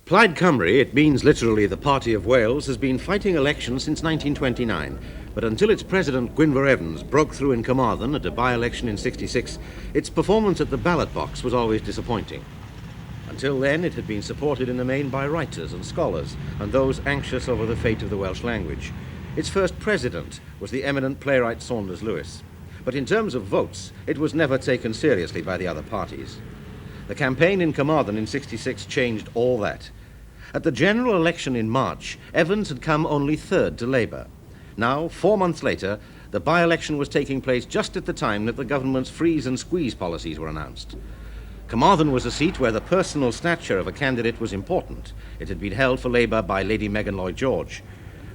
Plaid Cymru, it means literally the Party of Wales, has been fighting elections since 1929, but until its president Gwynfor Evans broke through in Carmarthen at a by-election in '66, its performance at the ballot box was always disappointing. Until then, it had been supported in the main by writers and scholars and those anxious over the fate of the Welsh language. Its first president was the eminent playwright Saunders Lewis, but in terms of votes, it was never taken seriously by the other parties. The campaign in Carmarthen in '66 changed all that. At the general election in March, Evans had come only third to Labour. Now, 4 months later, the by-election was taking place just at the time that the government's freeze and squeeze policies were announced. Carmarthen was a seat where the personal stature of a candidate was important. It had been held for Labour by Lady Megan Lloyd-George.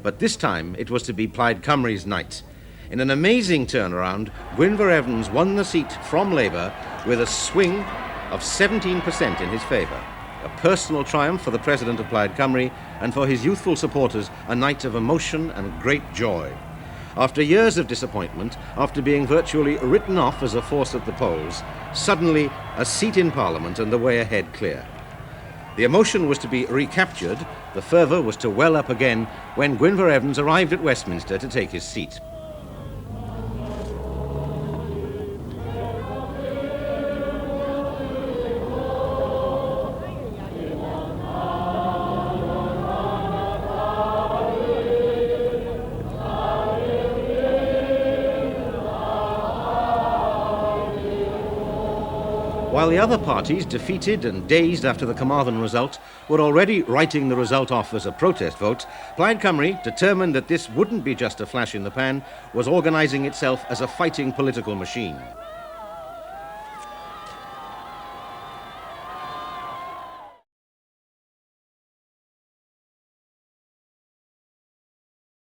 But this time, it was to be Plaid Cymru's night. In an amazing turnaround, Gwynfor Evans won the seat from Labour with a swing of 17% in his favour. A personal triumph for the president of Plaid Cymru, and for his youthful supporters, a night of emotion and great joy. After years of disappointment, after being virtually written off as a force at the polls, suddenly a seat in Parliament and the way ahead clear. The emotion was to be recaptured, the fervour was to well up again when Gwynfor Evans arrived at Westminster to take his seat. While the other parties, defeated and dazed after the Carmarthen result, were already writing the result off as a protest vote, Plaid Cymru, determined that this wouldn't be just a flash in the pan, was organising itself as a fighting political machine.